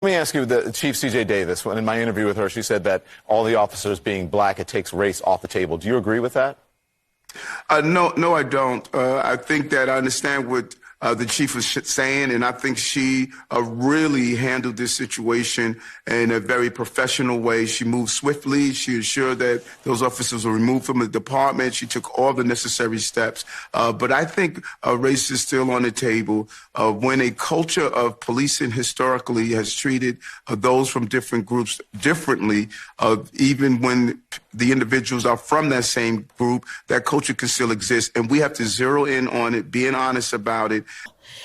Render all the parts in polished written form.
Let me ask you, the Chief C.J. Davis, in my interview with her, she said that all the officers being black, it takes race off the table. Do you agree with that? No, I don't. I think that I understand what the chief was saying, and I think she really handled this situation in a very professional way. She moved swiftly. She ensured that those officers were removed from the department. She took all the necessary steps. But I think race is still on the table. When a culture of policing historically has treated those from different groups differently, even when the individuals are from that same group, that culture can still exist. And we have to zero in on it, being honest about it.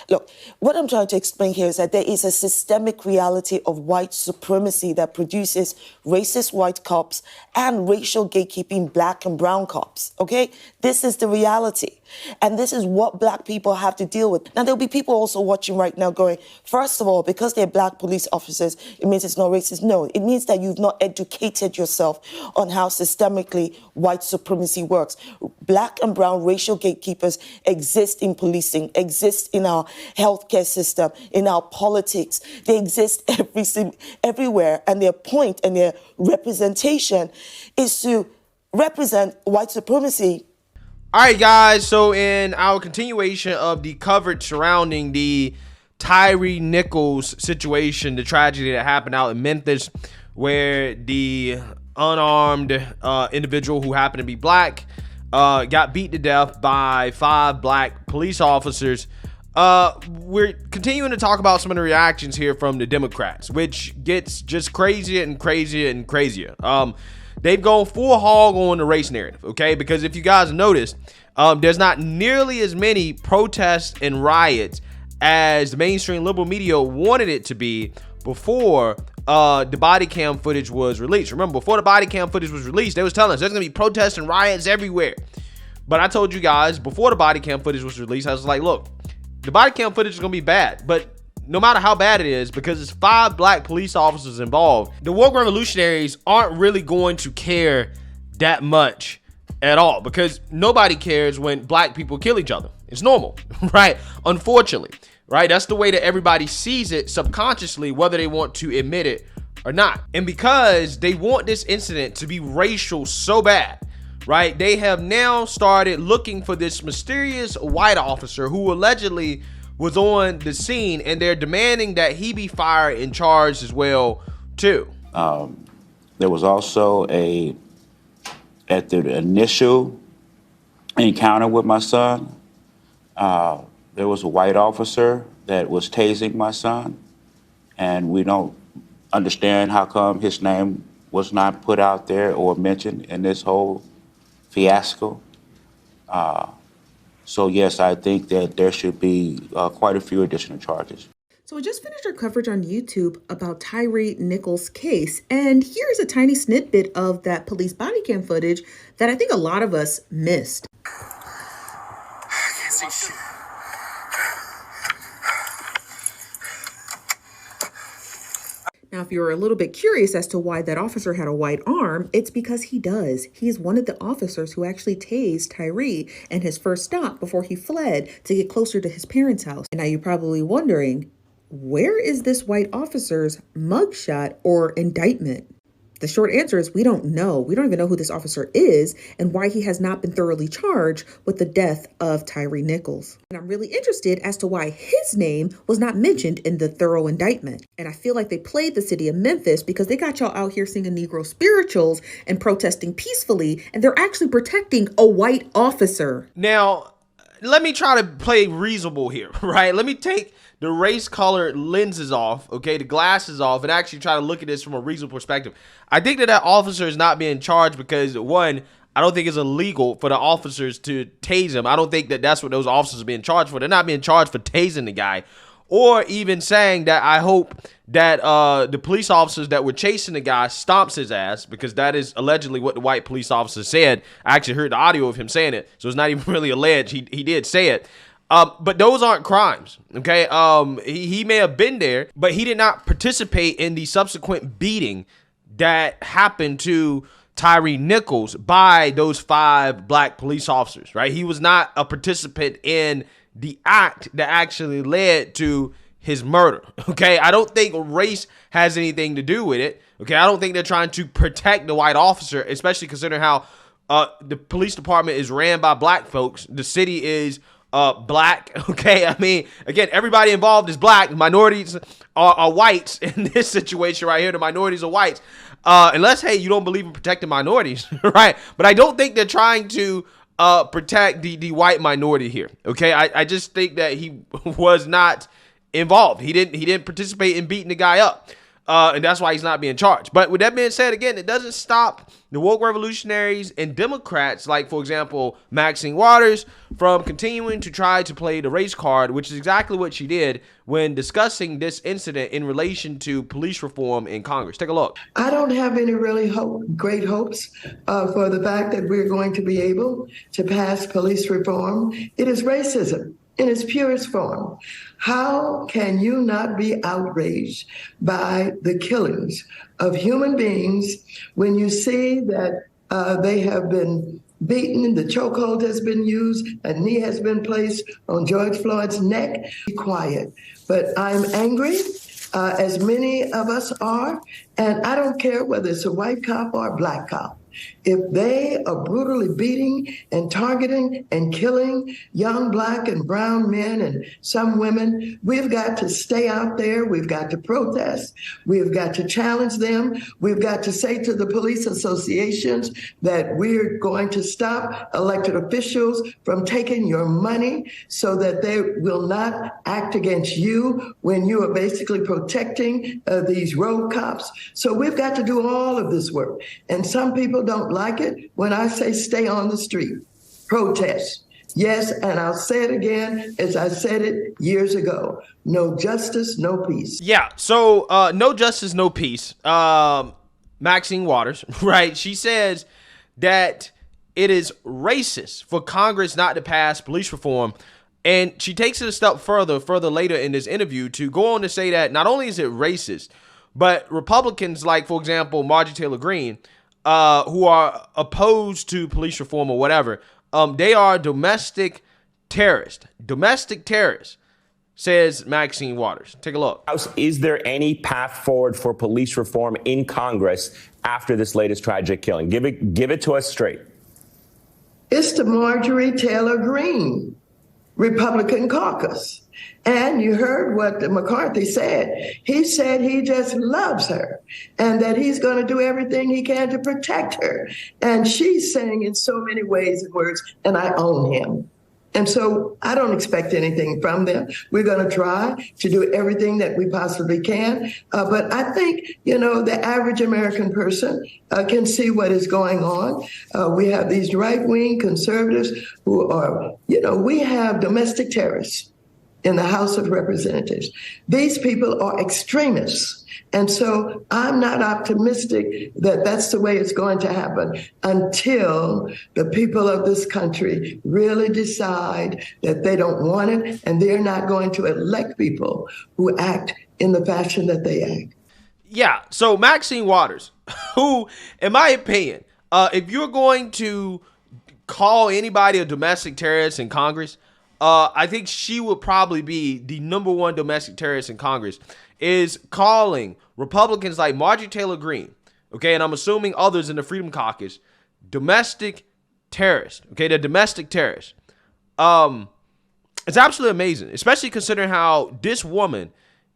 Look, what I'm trying to explain here is that there is a systemic reality of white supremacy that produces racist white cops and racial gatekeeping black and brown cops, okay? This is the reality. And this is what black people have to deal with. Now, there'll be people also watching right now going, first of all, because they're black police officers, it means it's not racist. No, it means that you've not educated yourself on how systemically white supremacy works. Black and brown racial gatekeepers exist in policing, exist in our healthcare system, in our politics. They exist everywhere, and their point and their representation is to represent white supremacy. All right, guys, so in our continuation of the coverage surrounding the Tyre Nichols situation, the tragedy that happened out in Memphis, where the unarmed individual who happened to be black got beat to death by 5 black police officers, we're continuing to talk about some of the reactions here from the Democrats, which gets just crazier and crazier and crazier. They've gone full hog on the race narrative, okay? Because if you guys noticed, there's not nearly as many protests and riots as the mainstream liberal media wanted it to be before the body cam footage was released. Remember, before the body cam footage was released, they was telling us there's going to be protests and riots everywhere. But I told you guys before the body cam footage was released, I was like, look, the body cam footage is going to be bad, but no matter how bad it is, because it's 5 black police officers involved, the woke revolutionaries aren't really going to care that much at all, because nobody cares when black people kill each other. It's normal, right? Unfortunately, right? That's the way that everybody sees it subconsciously, whether they want to admit it or not. And because they want this incident to be racial so bad, right, they have now started looking for this mysterious white officer who allegedly was on the scene, and they're demanding that he be fired and charged as well too. There was also at the initial encounter with my son, there was a white officer that was tasing my son, and we don't understand how come his name was not put out there or mentioned in this whole fiasco. So yes, I think that there should be quite a few additional charges. So we just finished our coverage on YouTube about Tyre Nichols' case, and here's a tiny snippet of that police body cam footage that I think a lot of us missed. I can't see shit. Now, if you're a little bit curious as to why that officer had a white arm, it's because he does. He is one of the officers who actually tased Tyre in his first stop before he fled to get closer to his parents' house. And now you're probably wondering, where is this white officer's mugshot or indictment? The short answer is we don't know. We don't even know who this officer is and why he has not been thoroughly charged with the death of Tyre Nichols. And I'm really interested as to why his name was not mentioned in the thorough indictment. And I feel like they played the city of Memphis because they got y'all out here singing Negro spirituals and protesting peacefully, and they're actually protecting a white officer. Now, let me try to play reasonable here, right? Let me take the race-colored lenses off, okay, the glasses off, and actually try to look at this from a reasonable perspective. I think that officer is not being charged because, one, I don't think it's illegal for the officers to tase him. I don't think that that's what those officers are being charged for. They're not being charged for tasing the guy, or even saying that I hope that the police officers that were chasing the guy stomps his ass, because that is allegedly what the white police officer said. I actually heard the audio of him saying it, so it's not even really alleged. He did say it. But those aren't crimes, okay? He may have been there, but he did not participate in the subsequent beating that happened to Tyre Nichols by those 5 black police officers, right? He was not a participant in the act that actually led to his murder. Okay, I don't think race has anything to do with it. Okay, I don't think they're trying to protect the white officer, especially considering how the police department is ran by black folks. The city is black. Okay, I mean, again, everybody involved is black. Minorities are whites in this situation right here. The minorities are whites. Unless, hey, you don't believe in protecting minorities, right? But I don't think they're trying to protect the white minority here. Okay, I just think that he was not involved. He didn't participate in beating the guy up. And that's why he's not being charged. But with that being said, again, it doesn't stop the woke revolutionaries and Democrats, like, for example, Maxine Waters, from continuing to try to play the race card, which is exactly what she did when discussing this incident in relation to police reform in Congress. Take a look. I don't have any really great hopes for the fact that we're going to be able to pass police reform. It is racism in its purest form. How can you not be outraged by the killings of human beings when you see that they have been beaten, the chokehold has been used, a knee has been placed on George Floyd's neck? Be quiet. But I'm angry, as many of us are, and I don't care whether it's a white cop or a black cop. If they are brutally beating and targeting and killing young black and brown men and some women, we've got to stay out there. We've got to protest. We've got to challenge them. We've got to say to the police associations that we're going to stop elected officials from taking your money so that they will not act against you when you are basically protecting these road cops. So we've got to do all of this work. And some people don't like it when I say stay on the street, protest. Yes, and I'll say it again as I said it years ago. No justice, no peace. Yeah, so no justice, no peace. Maxine Waters, right? She says that it is racist for Congress not to pass police reform. And she takes it a step further later in this interview to go on to say that not only is it racist, but Republicans like, for example, Marjorie Taylor Greene, who are opposed to police reform or whatever, they are domestic terrorists. Domestic terrorists, says Maxine Waters. Take a look. Is there any path forward for police reform in Congress after this latest tragic killing? Give it to us straight. It's the Marjorie Taylor Greene Republican caucus. And you heard what McCarthy said. He said he just loves her and that he's going to do everything he can to protect her. And she's saying in so many ways and words, and I own him. And so I don't expect anything from them. We're going to try to do everything that we possibly can. But I think, the average American person can see what is going on. We have these right-wing conservatives who are, we have domestic terrorists in the House of Representatives. These people are extremists. And so I'm not optimistic that that's the way it's going to happen until the people of this country really decide that they don't want it and they're not going to elect people who act in the fashion that they act. Yeah, so Maxine Waters, who, in my opinion, if you're going to call anybody a domestic terrorist in Congress, I think she would probably be the number one domestic terrorist in Congress, is calling Republicans like Marjorie Taylor Greene, okay, and I'm assuming others in the Freedom Caucus, domestic terrorists, okay, they're domestic terrorists. It's absolutely amazing, especially considering how this woman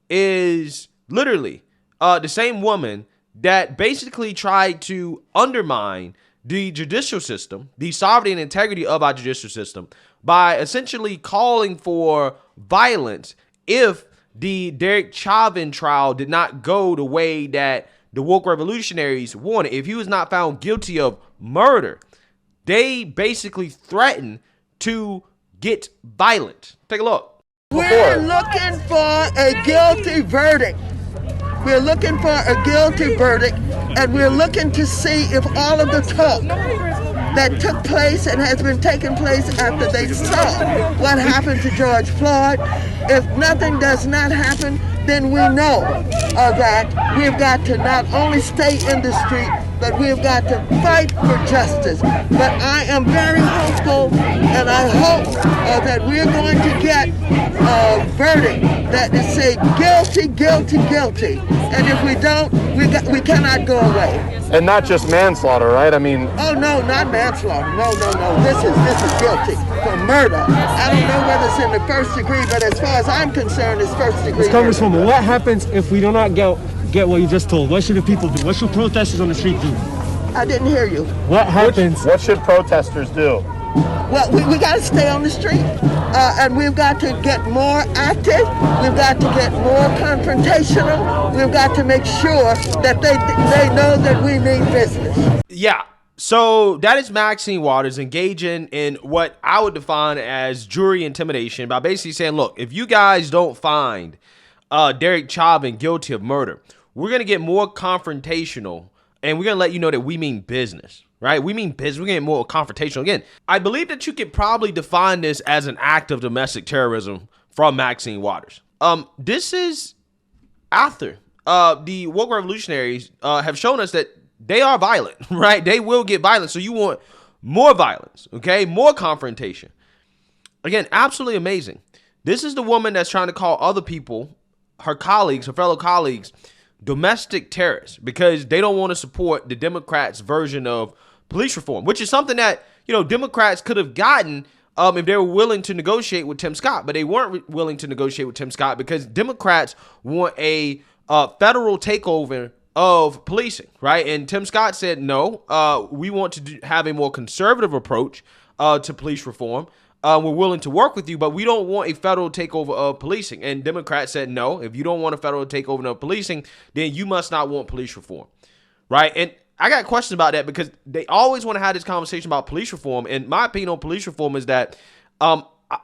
is literally the same woman that basically tried to undermine the judicial system, the sovereignty and integrity of our judicial system, by essentially calling for violence if the Derek Chauvin trial did not go the way that the woke revolutionaries wanted. If he was not found guilty of murder, they basically threatened to get violent. Take a look. We're looking for a guilty verdict. We're looking for a guilty verdict, and we're looking to see if all of the talk that took place and has been taking place after they saw what happened to George Floyd, if nothing does not happen, then we know that we've got to not only stay in the street, but we've got to fight for justice. But I am very hopeful, and I hope that we're going to get a verdict that say guilty, guilty, guilty. And if we don't, we cannot go away. And not just manslaughter, right? I mean, Oh no, not manslaughter. No. This is guilty for murder. I don't know whether it's in the first degree, but as far as I'm concerned, it's first degree. Congresswoman, what happens if we do not get what you just told? What should the people do? What should protesters on the street do? I didn't hear you. What happens? what should protesters do? Well, we got to stay on the street, and we've got to get more active. We've got to get more confrontational. We've got to make sure that they know that we mean business. Yeah. So that is Maxine Waters engaging in what I would define as jury intimidation by basically saying, look, if you guys don't find Derek Chauvin guilty of murder, we're going to get more confrontational, and we're going to let you know that we mean business. Right? We mean business. We're getting more confrontational. Again, I believe that you could probably define this as an act of domestic terrorism from Maxine Waters. This is after the woke revolutionaries have shown us that they are violent, right? They will get violent. So you want more violence, okay? More confrontation. Again, absolutely amazing. This is the woman that's trying to call other people, her colleagues, her fellow colleagues, domestic terrorists because they don't want to support the Democrats' version of police reform, which is something that, Democrats could have gotten if they were willing to negotiate with Tim Scott, but they weren't willing to negotiate with Tim Scott because Democrats want a federal takeover of policing, right? And Tim Scott said, no, we want to have a more conservative approach to police reform. We're willing to work with you, but we don't want a federal takeover of policing. And Democrats said, no, if you don't want a federal takeover of policing, then you must not want police reform, right? And I got questions about that because they always want to have this conversation about police reform. And my opinion on police reform is that I'm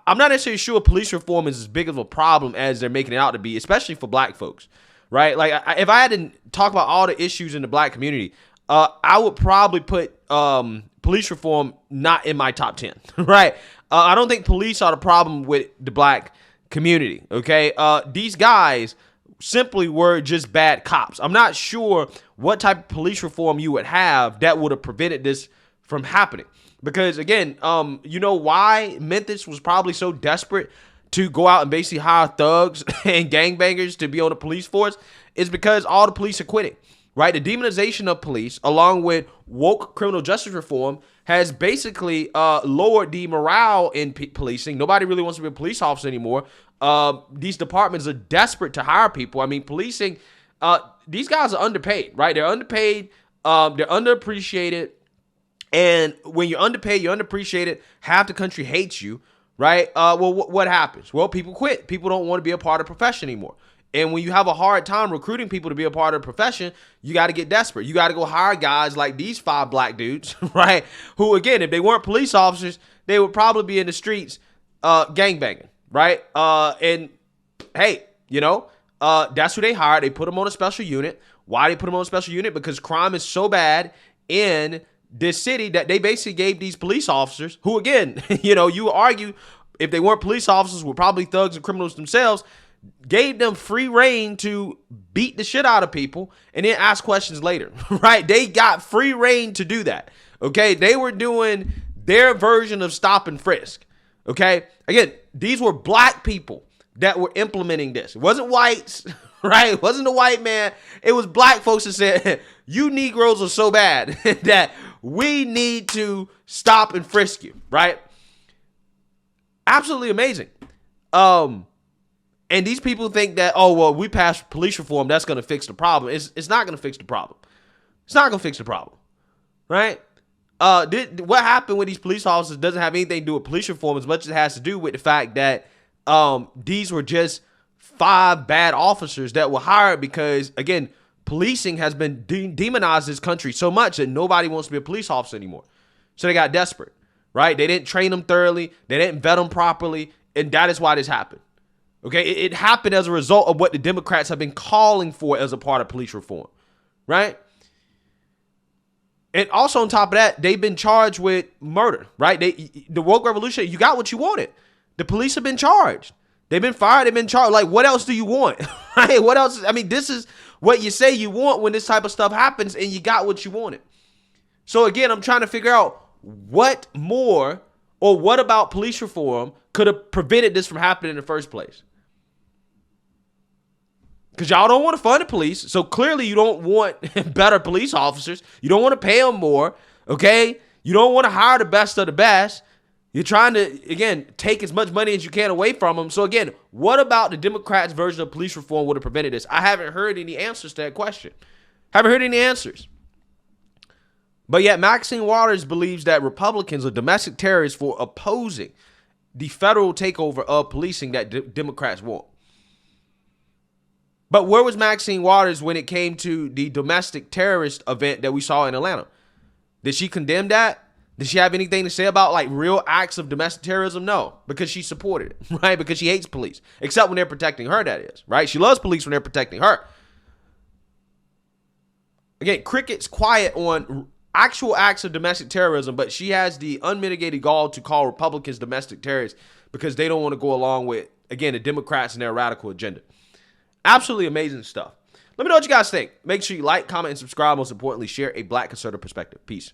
not necessarily sure police reform is as big of a problem as they're making it out to be, especially for black folks, right? Like if I had to talk about all the issues in the black community, I would probably put police reform not in my top 10, right? I don't think police are the problem with the black community, okay? These guys simply were just bad cops. I'm not sure what type of police reform you would have that would have prevented this from happening. Because again, you know why Memphis was probably so desperate to go out and basically hire thugs and gangbangers to be on the police force is because all the police are quitting, right? The demonization of police, along with woke criminal justice reform, has basically lowered the morale in policing. Nobody really wants to be a police officer anymore. These departments are desperate to hire people. I mean, policing, these guys are underpaid, right? They're underpaid. They're underappreciated. And when you're underpaid, you're underappreciated, half the country hates you, right? Well, what happens? Well, people quit. People don't want to be a part of the profession anymore. And when you have a hard time recruiting people to be a part of the profession, you got to get desperate. You got to go hire guys like these 5 black dudes, right? Who, again, if they weren't police officers, they would probably be in the streets gangbanging, right? And hey, that's who they hired. They put them on a special unit. Why they put them on a special unit? Because crime is so bad in this city that they basically gave these police officers, who, again, you argue if they weren't police officers, were probably thugs and criminals themselves, gave them free reign to beat the shit out of people and then ask questions later, right? They got free reign to do that, okay? They were doing their version of stop and frisk, okay? Again, these were black people that were implementing this. It wasn't whites, right? It wasn't a white man. It was black folks that said, you Negroes are so bad that we need to stop and frisk you, right? Absolutely amazing. And these people think that, oh, well, we passed police reform, that's going to fix the problem. It's not going to fix the problem. It's not going to fix the problem, right? What happened with these police officers doesn't have anything to do with police reform as much as it has to do with the fact that these were just 5 bad officers that were hired because, again, policing has been demonized in this country so much that nobody wants to be a police officer anymore. So they got desperate, right? They didn't train them thoroughly. They didn't vet them properly. And that is why this happened. Okay, it happened as a result of what the Democrats have been calling for as a part of police reform, right? And also on top of that, they've been charged with murder, right? The woke revolution, you got what you wanted. The police have been charged. They've been fired. They've been charged. Like, what else do you want? Right? What else? I mean, this is what you say you want when this type of stuff happens, and you got what you wanted. So again, I'm trying to figure out what more or what about police reform could have prevented this from happening in the first place. because y'all don't want to fund the police. So clearly you don't want better police officers. You don't want to pay them more, okay? You don't want to hire the best of the best. You're trying to, again, take as much money as you can away from them. So again, what about the Democrats' version of police reform would have prevented this? I haven't heard any answers to that question. Haven't heard any answers. But yet Maxine Waters believes that Republicans are domestic terrorists for opposing the federal takeover of policing that Democrats want. But where was Maxine Waters when it came to the domestic terrorist event that we saw in Atlanta? Did she condemn that? Did she have anything to say about like real acts of domestic terrorism? No, because she supported it, right? Because she hates police, except when they're protecting her, that is, right? She loves police when they're protecting her. Again, cricket's quiet on actual acts of domestic terrorism, but she has the unmitigated gall to call Republicans domestic terrorists because they don't want to go along with, again, the Democrats and their radical agenda. Absolutely amazing stuff. Let me know what you guys think. Make sure you like, comment, and subscribe. Most importantly, share a Black conservative perspective. Peace.